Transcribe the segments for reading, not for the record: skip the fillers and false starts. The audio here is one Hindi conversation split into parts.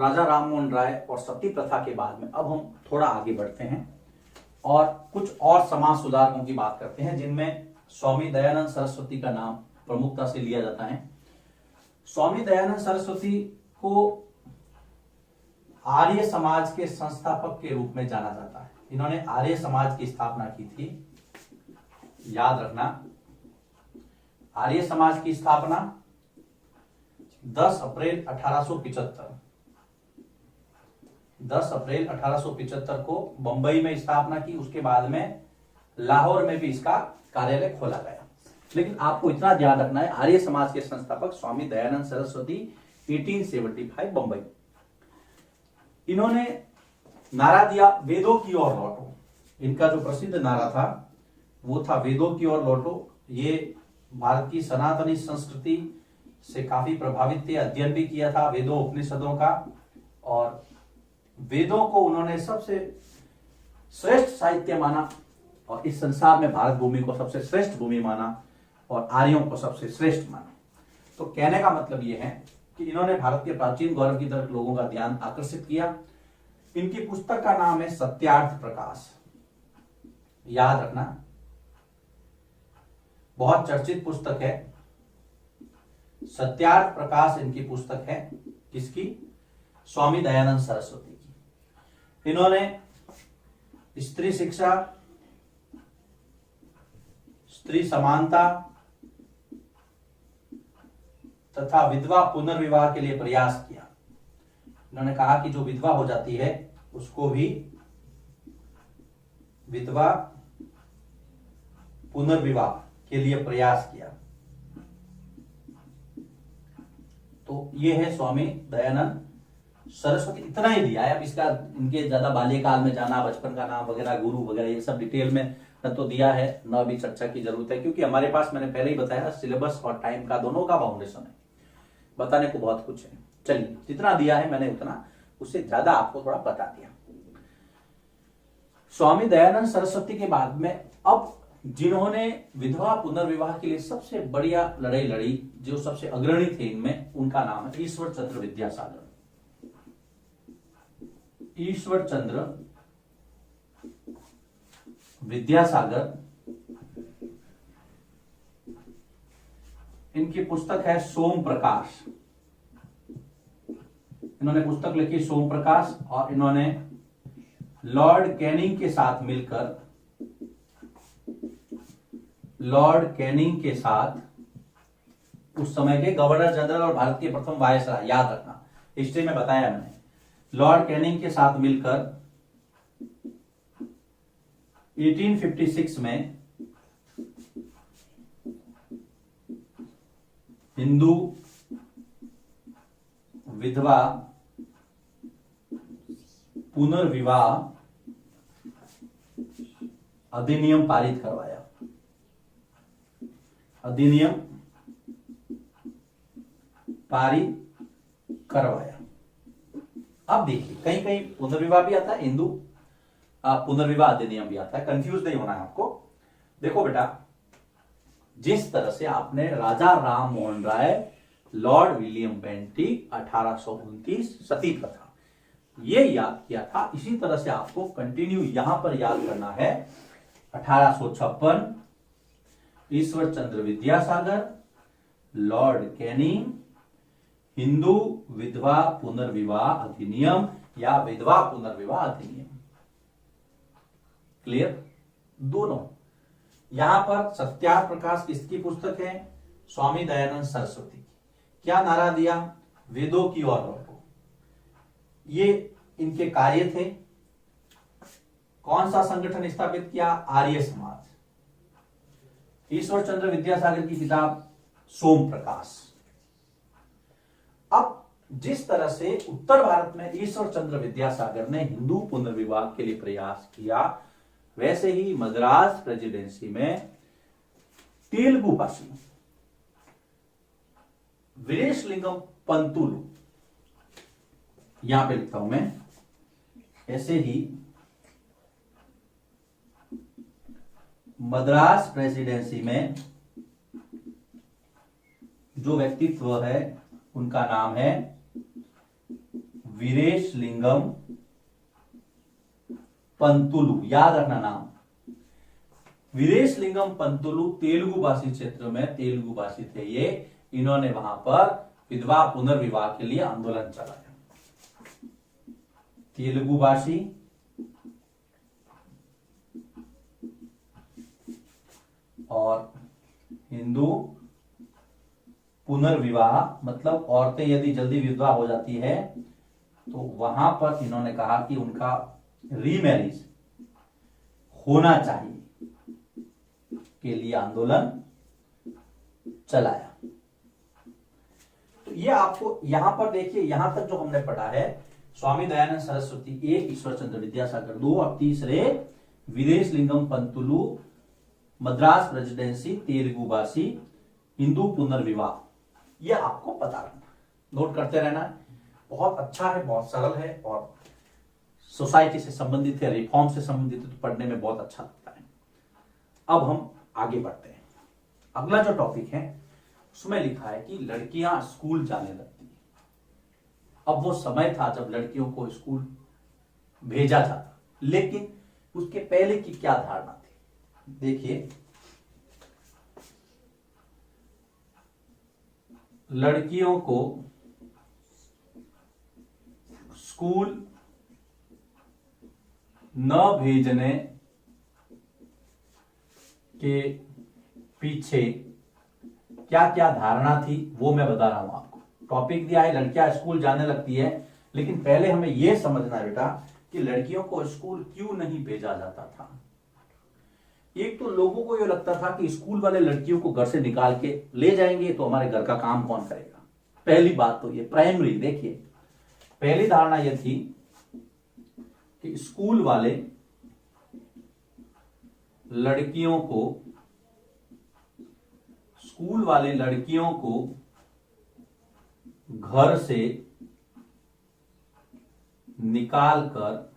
राजा राम मोहन राय और सती प्रथा के बाद में अब हम थोड़ा आगे बढ़ते हैं और कुछ और समाज सुधारकों की बात करते हैं जिनमें स्वामी दयानंद सरस्वती का नाम प्रमुखता से लिया जाता है। स्वामी दयानंद सरस्वती को आर्य समाज के संस्थापक के रूप में जाना जाता है। इन्होंने आर्य समाज की स्थापना की थी, याद रखना। आर्य समाज की स्थापना 10 अप्रैल 1875 को बंबई में स्थापना की। उसके बाद में लाहौर में भी इसका कार्यालय खोला गया। लेकिन आपको इतना ध्यान रखना है, आर्य समाज के संस्थापक स्वामी दयानंद सरस्वती, 1875 बंबई। इन्होंने नारा दिया, वेदों की ओर लौटो। इनका जो प्रसिद्ध नारा था वो था वेदों की ओर लौटो। ये भारत की सनातनी संस्कृति से काफी प्रभावित थे, अध्ययन भी किया था वेदों उपनिषदों का, और वेदों को उन्होंने सबसे श्रेष्ठ साहित्य माना और इस संसार में भारत भूमि को सबसे श्रेष्ठ भूमि माना और आर्यों को सबसे श्रेष्ठ माना। तो कहने का मतलब यह है कि इन्होंने भारत के प्राचीन गौरव की तरफ लोगों का ध्यान आकर्षित किया। इनकी पुस्तक का नाम है सत्यार्थ प्रकाश, याद रखना, बहुत चर्चित पुस्तक है। सत्यार्थ प्रकाश इनकी पुस्तक है। किसकी? स्वामी दयानंद सरस्वती की। इन्होंने स्त्री शिक्षा, स्त्री समानता तथा विधवा पुनर्विवाह के लिए प्रयास किया। उन्होंने कहा कि जो विधवा हो जाती है उसको भी विधवा पुनर्विवाह के लिए प्रयास किया। तो ये है स्वामी दयानंद सरस्वती। इतना ही दिया है। अब इसका इनके ज्यादा बाल्यकाल में जाना, बचपन का नाम वगैरह, गुरु वगैरह, ये सब डिटेल में न तो दिया है न अभी चर्चा की जरूरत है, क्योंकि हमारे पास, मैंने पहले ही बताया, सिलेबस और टाइम का दोनों का बाउंडेशन है। बताने को बहुत कुछ है। चलिए, जितना दिया है मैंने उतना, उससे ज्यादा आपको थोड़ा बता दिया। स्वामी दयानंद सरस्वती के बाद में अब जिन्होंने विधवा पुनर्विवाह के लिए सबसे बढ़िया लड़ाई लड़ी, जो सबसे अग्रणी थे इनमें, उनका नाम है ईश्वर चंद्र विद्यासागर। ईश्वर चंद्र विद्यासागर। इनकी पुस्तक है सोम प्रकाश। इन्होंने पुस्तक लिखी सोम प्रकाश, और इन्होंने लॉर्ड कैनिंग के साथ मिलकर, लॉर्ड कैनिंग के साथ, उस समय के गवर्नर जनरल और भारत के प्रथम वायसराय, याद रखना, हिस्ट्री में बताया मैंने, लॉर्ड कैनिंग के साथ मिलकर 1856 में हिंदू विधवा पुनर्विवाह अधिनियम पारित करवाया। अधिनियम पारित करवाया। अब देखिए, कहीं कहीं पुनर्विवाह भी आता है, हिंदू पुनर्विवाह अधिनियम भी आता है, कंफ्यूज नहीं होना है आपको। देखो बेटा, जिस तरह से आपने राजा Ram Mohan Roy, Lord William Bentinck, 1829 सती प्रथा, ये याद किया था, इसी तरह से आपको कंटिन्यू यहां पर याद करना है। 1856 ईश्वर चंद्र विद्यासागर, लॉर्ड कैनिंग, हिंदू विधवा पुनर्विवाह अधिनियम या विधवा पुनर्विवाह अधिनियम। क्लियर? दोनों। यहां पर सत्यार्थ प्रकाश किसकी पुस्तक है? स्वामी दयानंद सरस्वती की। क्या नारा दिया? वेदों की ओर लौटो। ये इनके कार्य थे। कौन सा संगठन स्थापित किया? आर्य समाज। ईश्वर चंद्र विद्यासागर की किताब सोम प्रकाश। अब जिस तरह से उत्तर भारत में ईश्वर चंद्र विद्यासागर ने हिंदू पुनर्विवाह के लिए प्रयास किया, वैसे ही मद्रास प्रेसिडेंसी में तेलुगु भाषी वीरेशलिंगम पंतुलु, यहां पे लिखता हूं मैं, ऐसे ही मद्रास प्रेसिडेंसी में जो व्यक्तित्व है उनका नाम है वीरेशलिंगम पंतुलु, याद रखना नाम। वीरेशलिंगम पंतुलु तेलुगु भाषी क्षेत्र में तेलुगु भाषी थे ये। इन्होंने वहां पर विधवा पुनर्विवाह के लिए आंदोलन चलाया। तेलुगु भाषी और हिंदू पुनर्विवाह, मतलब औरतें यदि जल्दी विधवा हो जाती है तो वहां पर इन्होंने कहा कि उनका रीमैरिज होना चाहिए के लिए आंदोलन चलाया। तो ये आपको यहां पर देखिए, यहां तक जो हमने पढ़ा है, स्वामी दयानंद सरस्वती एक, ईश्वर चंद्र विद्यासागर दो, और तीसरे वीरेशलिंगम पंतुलु मद्रास प्रेसिडेंसी तेलुगु भाषी हिंदू पुनर्विवाह, ये आपको पता रहना, नोट करते रहना है। बहुत अच्छा है, बहुत सरल है और सोसाइटी से संबंधित है, रिफॉर्म से संबंधित है, तो पढ़ने में बहुत अच्छा लगता है। अब हम आगे बढ़ते हैं। अगला जो टॉपिक है उसमें लिखा है कि लड़कियां स्कूल जाने लगती हैं। अब वो समय था जब लड़कियों को स्कूल भेजा जाता, लेकिन उसके पहले की क्या धारणा थी, देखिए। लड़कियों को स्कूल न भेजने के पीछे क्या क्या धारणा थी वो मैं बता रहा हूं आपको। टॉपिक दिया है लड़कियां स्कूल जाने लगती है, लेकिन पहले हमें यह समझना है बेटा कि लड़कियों को स्कूल क्यों नहीं भेजा जाता था। एक तो लोगों को यह लगता था कि स्कूल वाले लड़कियों को घर से निकाल के ले जाएंगे तो हमारे घर का काम कौन करेगा। पहली बात तो ये प्राइमरी, देखिए पहली धारणा यह थी कि स्कूल वाले लड़कियों को घर से निकाल कर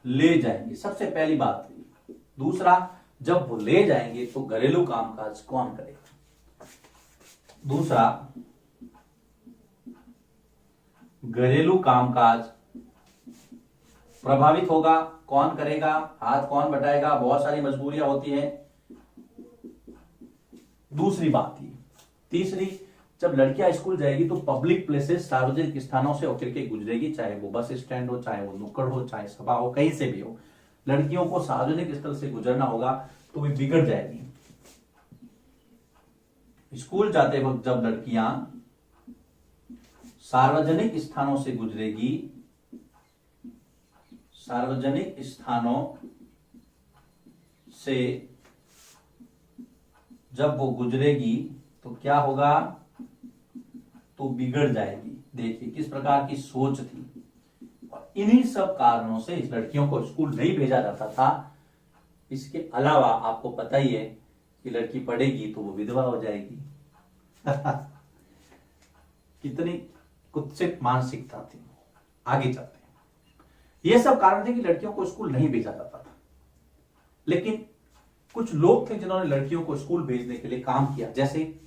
ले जाएंगे, सबसे पहली बात थी। दूसरा, जब वो ले जाएंगे तो घरेलू कामकाज कौन करेगा। दूसरा, घरेलू कामकाज प्रभावित होगा, कौन करेगा, हाथ कौन बटाएगा, बहुत सारी मजबूरियां होती हैं। दूसरी बात थी। तीसरी, जब लड़कियां स्कूल जाएगी तो पब्लिक प्लेसेस, सार्वजनिक स्थानों से होकर के गुजरेगी, चाहे वो बस स्टैंड हो, चाहे वो नुक्कड़ हो, चाहे सभा हो, कहीं से भी हो, लड़कियों को सार्वजनिक स्थल से गुजरना होगा तो वे बिगड़ जाएगी। स्कूल जाते वक्त जब लड़कियां सार्वजनिक स्थानों से गुजरेगी, सार्वजनिक स्थानों से जब वो गुजरेगी तो क्या होगा, तो बिगड़ जाएगी। देखिए किस प्रकार की सोच थी। और इन्हीं सब कारणों से इस लड़कियों को स्कूल नहीं भेजा जाता था। इसके अलावा आपको पता ही है कि लड़की पढ़ेगी तो वो विधवा हो जाएगी। कितनी कुत्सित मानसिकता थी। आगे चलते हैं। ये सब कारण थे कि लड़कियों को स्कूल नहीं भेजा जाता था। लेकिन कुछ लोग थे जिन्होंने लड़कियों को स्कूल भेजने के लिए काम किया। जैसे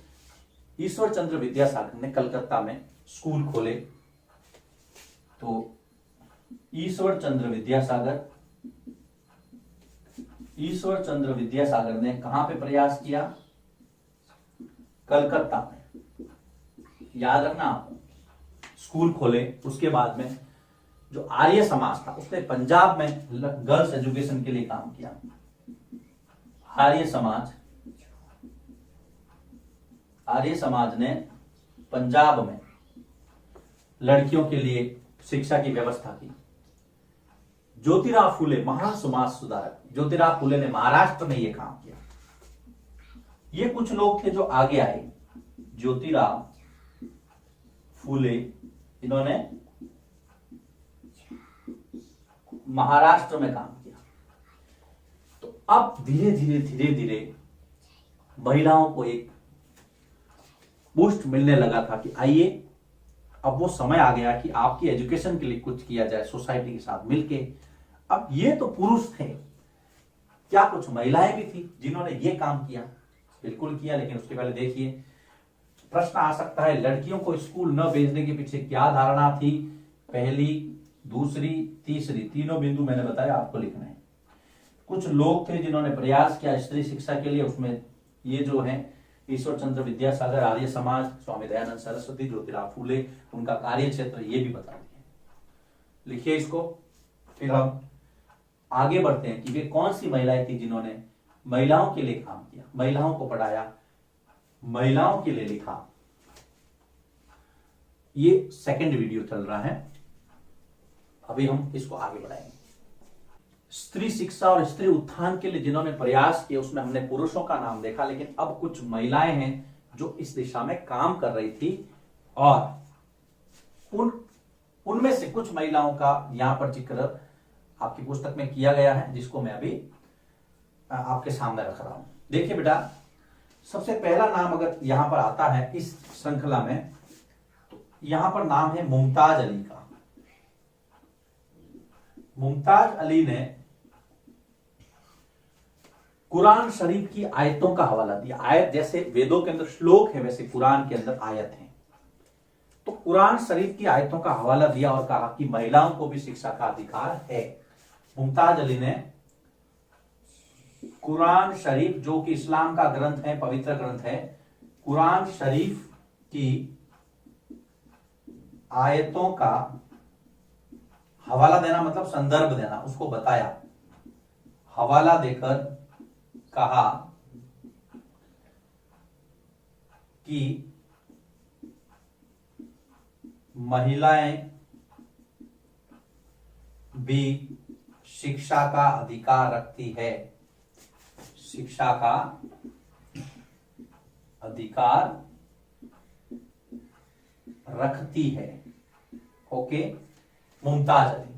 ईश्वर चंद्र विद्यासागर ने कलकत्ता में स्कूल खोले। तो ईश्वर चंद्र विद्यासागर ने कहां पे प्रयास किया, कलकत्ता में। याद रखना आप, स्कूल खोले। उसके बाद में जो आर्य समाज था उसने पंजाब में गर्ल्स एजुकेशन के लिए काम किया। आर्य समाज ने पंजाब में लड़कियों के लिए शिक्षा की व्यवस्था की। ज्योतिराव फुले, महान समाज सुधारक ज्योतिराव फुले ने महाराष्ट्र में यह काम किया। ये कुछ लोग थे जो आगे आए। ज्योतिराव फुले, इन्होंने महाराष्ट्र में काम किया। तो अब धीरे धीरे महिलाओं को एक बूस्ट मिलने लगा था कि आइए अब वो समय आ गया कि आपकी एजुकेशन के लिए कुछ किया जाए सोसाइटी के साथ मिलके। अब ये तो पुरुष थे, क्या कुछ महिलाएं भी थी जिन्होंने ये काम किया? बिल्कुल किया। लेकिन उसके पहले देखिए प्रश्न आ सकता है लड़कियों को स्कूल न भेजने के पीछे क्या धारणा थी, पहली, दूसरी, तीसरी, तीनों बिंदु मैंने बताया आपको लिखना है। कुछ लोग थे जिन्होंने प्रयास किया स्त्री शिक्षा के लिए, उसमें ये जो है ईश्वर चंद्र विद्यासागर, आर्य समाज, स्वामी दयानंद सरस्वती, ज्योतिराव फूले, उनका कार्य क्षेत्र ये भी बता दिए। लिखिए इसको। फिर हम आगे बढ़ते हैं कि वे कौन सी महिलाएं थी जिन्होंने महिलाओं के लिए काम किया, महिलाओं को पढ़ाया, महिलाओं के लिए लिखा। ये सेकंड वीडियो चल रहा है, अभी हम इसको आगे बढ़ाएंगे। स्त्री शिक्षा और स्त्री उत्थान के लिए जिन्होंने प्रयास किए उसमें हमने पुरुषों का नाम देखा, लेकिन अब कुछ महिलाएं हैं जो इस दिशा में काम कर रही थी और उनमें से कुछ महिलाओं का यहां पर जिक्र आपकी पुस्तक में किया गया है, जिसको मैं अभी आपके सामने रख रहा हूं। देखिए बेटा, सबसे पहला नाम अगर यहां पर आता है इस श्रृंखला में, तो यहां पर नाम है मुमताज अली का। मुमताज अली ने कुरान शरीफ की आयतों का हवाला दिया। आयत जैसे वेदों के अंदर श्लोक है, वैसे कुरान के अंदर आयत है। तो कुरान शरीफ की आयतों का हवाला दिया और कहा कि महिलाओं को भी शिक्षा का अधिकार है। मुमताज अली ने कुरान शरीफ, जो कि इस्लाम का ग्रंथ है, पवित्र ग्रंथ है, कुरान शरीफ की आयतों का हवाला देना मतलब संदर्भ देना, उसको बताया, हवाला देकर कहा कि महिलाएं भी शिक्षा का अधिकार रखती है, शिक्षा का अधिकार रखती है। ओके, मुमताज अली।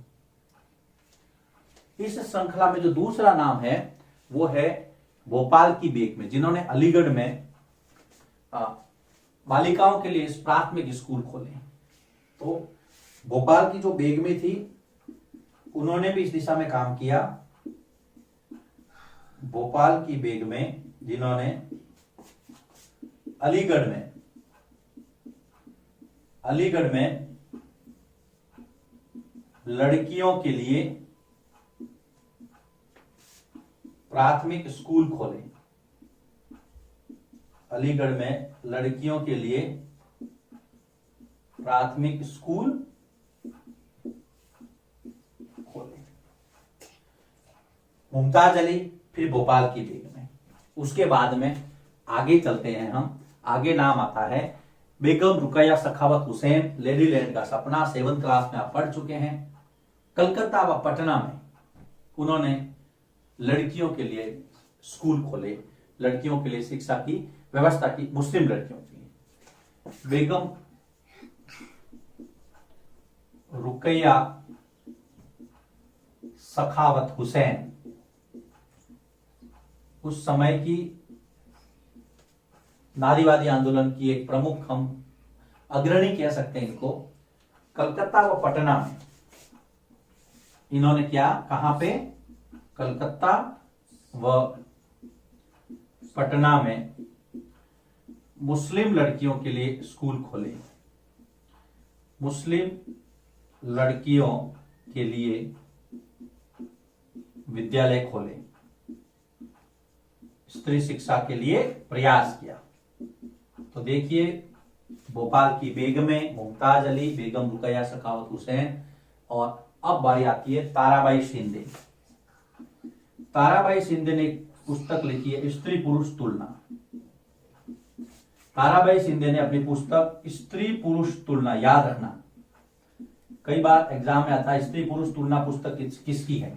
इस श्रृंखला में जो दूसरा नाम है वो है भोपाल की बेगमें, जिन्होंने अलीगढ़ में बालिकाओं के लिए प्राथमिक स्कूल खोले। तो भोपाल की जो बेगमें थी उन्होंने भी इस दिशा में काम किया। भोपाल की बेगमें जिन्होंने अलीगढ़ में लड़कियों के लिए प्राथमिक स्कूल खोले, अलीगढ़ में लड़कियों के लिए प्राथमिक स्कूल खोले। मुमताज अली, फिर भोपाल की बेगमें। उसके बाद में आगे चलते हैं हम। आगे नाम आता है बेगम रुकैया सखावत हुसैन, लेडीलैंड का सपना, 7th क्लास में आप पढ़ चुके हैं। कलकत्ता व पटना में उन्होंने लड़कियों के लिए स्कूल खोले, लड़कियों के लिए शिक्षा की व्यवस्था की, मुस्लिम लड़कियों के लिए। बेगम रुकैया सखावत हुसैन उस समय की नारीवादी आंदोलन की एक प्रमुख, हम अग्रणी कह सकते हैं इनको। कलकत्ता व पटना में इन्होंने क्या, कहां पे, कलकत्ता व पटना में मुस्लिम लड़कियों के लिए स्कूल खोले, मुस्लिम लड़कियों के लिए विद्यालय खोले, स्त्री शिक्षा के लिए प्रयास किया। तो देखिए, भोपाल की बेगमें, मुमताज अली, बेगम रुकैया सखावत हुसैन, और अब बारी आती है ताराबाई शिंदे। ताराबाई शिंदे ने एक पुस्तक लिखी है स्त्री पुरुष तुलना। ताराबाई शिंदे ने अपनी पुस्तक स्त्री पुरुष तुलना, याद रखना कई बार एग्जाम में आता है, स्त्री पुरुष तुलना पुस्तक किसकी है।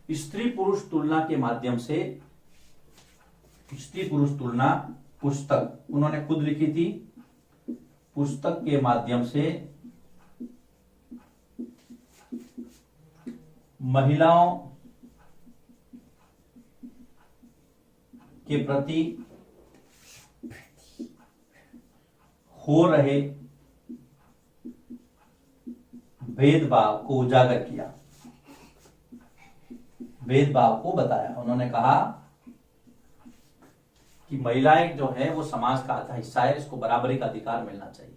स्त्री पुरुष तुलना के माध्यम से, स्त्री पुरुष तुलना पुस्तक उन्होंने खुद लिखी थी। पुस्तक के माध्यम से महिलाओं के प्रति हो रहे भेदभाव को उजागर किया, भेदभाव को बताया। उन्होंने कहा कि महिलाएं जो है वो समाज का आधा हिस्सा है, इसको बराबरी का अधिकार मिलना चाहिए।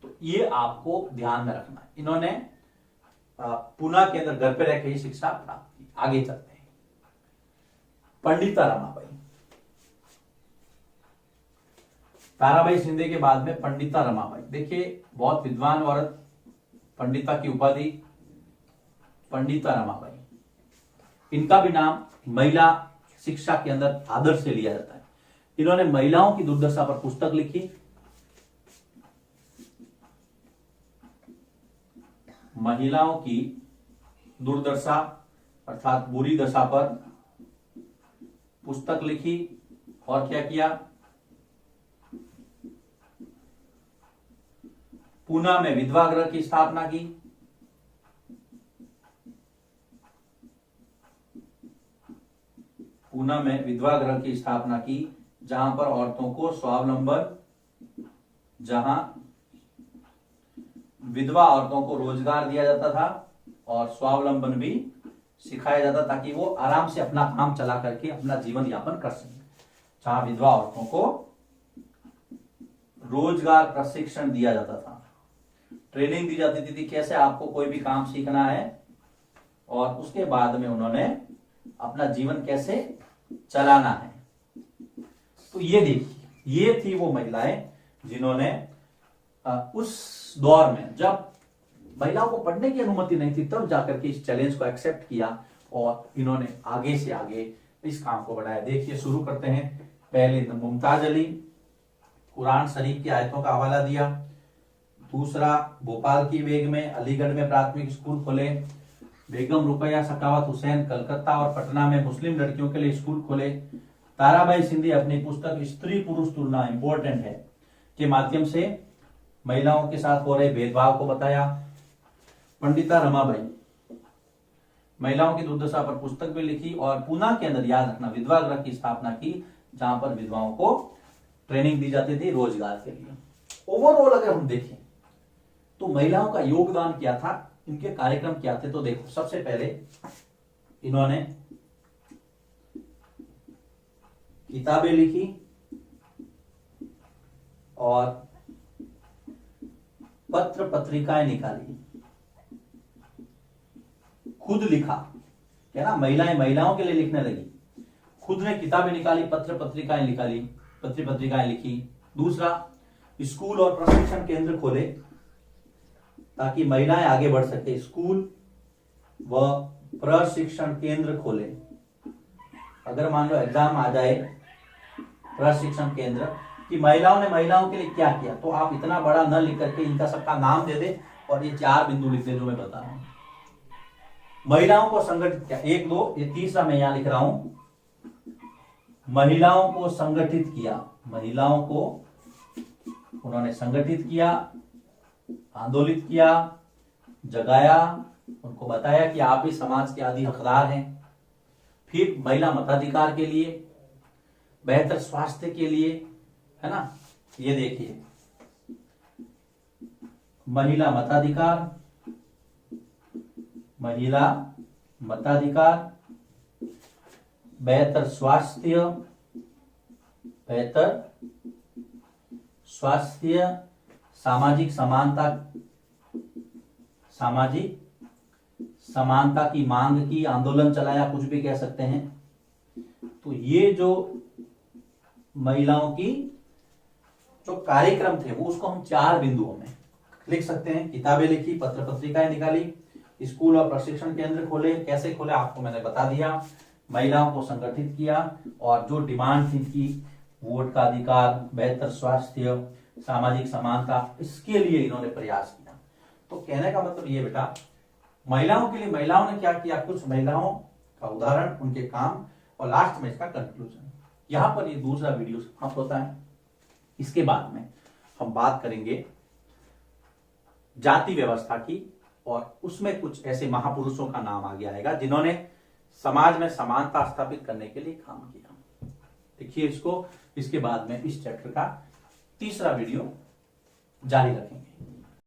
तो ये आपको ध्यान में रखना है। इन्होंने पुणे के अंदर घर पे रह के ही शिक्षा प्राप्त की। आगे चलते हैं। पंडिता रमाबाई, ताराबाई शिंदे के बाद में पंडिता रमाबाई। देखिए बहुत विद्वान औरत, पंडिता की उपाधि पंडिता रमाबाई। इनका भी नाम महिला शिक्षा के अंदर आदर से लिया जाता है। इन्होंने महिलाओं की दुर्दशा पर पुस्तक लिखी। महिलाओं की दुर्दशा अर्थात बुरी दशा पर पुस्तक लिखी और क्या किया, पुणे में विधवा गृह की स्थापना की। पुणे में विधवा गृह की स्थापना की, जहां पर औरतों को स्वावलंबन, जहां विधवा औरतों को रोजगार दिया जाता था और स्वावलंबन भी सिखाया जाता ताकि वो आराम से अपना काम चला करके अपना जीवन यापन कर सके। जहां विधवा औरतों को रोजगार प्रशिक्षण दिया जाता था, ट्रेनिंग दी जाती थी कैसे आपको कोई भी काम सीखना है और उसके बाद में उन्होंने अपना जीवन कैसे चलाना है। तो ये देखिए, ये थी वो महिलाएं जिन्होंने उस दौर में जब महिलाओं को पढ़ने की अनुमति नहीं थी तब जाकर के इस चैलेंज को एक्सेप्ट किया और इन्होंने आगे से आगे इस काम को बढ़ाया। देखिए शुरू करते हैं। पहले मुमताज अली, कुरान शरीफ की आयतों का हवाला दिया। दूसरा, भोपाल की बेग में अलीगढ़ में प्राथमिक स्कूल खोले। बेगम रुकैया सखावत हुसैन कलकत्ता और पटना में मुस्लिम लड़कियों के लिए स्कूल खोले। ताराबाई सिंधी अपनी पुस्तक स्त्री पुरुष तुलना इंपॉर्टेंट है के माध्यम से महिलाओं के साथ हो रहे भेदभाव को बताया। पंडिता रमाबाई महिलाओं की दुर्दशा पर पुस्तक भी लिखी और पुणे के अंदर, याद रखना, विधवा गृह की स्थापना की जहां पर विधवाओं को ट्रेनिंग दी जाती थी रोजगार के लिए। ओवरऑल अगर हम देखें तो महिलाओं का योगदान क्या था, इनके कार्यक्रम क्या थे, तो देखो सबसे पहले इन्होंने किताबें लिखी और पत्र पत्रिकाएं निकाली। खुद लिखा, क्या ना, महिलाओं के लिए लिखने लगी। खुद ने किताबें निकाली, पत्र पत्रिकाएं लिखी। दूसरा, स्कूल और प्रशिक्षण केंद्र खोले ताकि महिलाएं आगे बढ़ सके। स्कूल व प्रशिक्षण केंद्र खोले। अगर मान लो एग्जाम आ जाए प्रशिक्षण केंद्र कि महिलाओं ने महिलाओं के लिए क्या किया, तो आप इतना बड़ा न लिख करके इनका सबका नाम दे दे और ये 4 बिंदु लिख दे जो मैं बता रहा हूं। महिलाओं को संगठित किया, 1 2, ये तीसरा मैं यहां लिख रहा हूं, महिलाओं को संगठित किया। महिलाओं को उन्होंने संगठित किया, आंदोलित किया, जगाया, उनको बताया कि आप ही समाज के आदि हकदार हैं। फिर महिला मताधिकार के लिए, बेहतर स्वास्थ्य के लिए, है ना, ये देखिए महिला मताधिकार, बेहतर स्वास्थ्य, सामाजिक समानता की मांग की, आंदोलन चलाया, कुछ भी कह सकते हैं। तो ये जो महिलाओं की जो कार्यक्रम थे वो उसको हम 4 बिंदुओं में लिख सकते हैं। किताबें लिखी, पत्र पत्रिकाएं निकाली, स्कूल और प्रशिक्षण केंद्र खोले। कैसे खोले आपको मैंने बता दिया। महिलाओं को संगठित किया और जो डिमांड थी कि वोट का अधिकार, बेहतर स्वास्थ्य, सामाजिक समानता, इसके लिए इन्होंने प्रयास किया। तो कहने का मतलब ये बेटा, महिलाओं के लिए महिलाओं ने क्या किया, कुछ महिलाओं का उदाहरण, उनके काम और लास्ट में इसका कंक्लूजन। यहां पर ये दूसरा वीडियो समाप्त होता है। इसके बाद में हम बात करेंगे जाति व्यवस्था की और उसमें कुछ ऐसे महापुरुषों का नाम आगे आएगा जिन्होंने समाज में समानता स्थापित करने के लिए काम किया। देखिए इसको, इसके बाद में इस चैप्टर का तीसरा वीडियो जारी रखेंगे।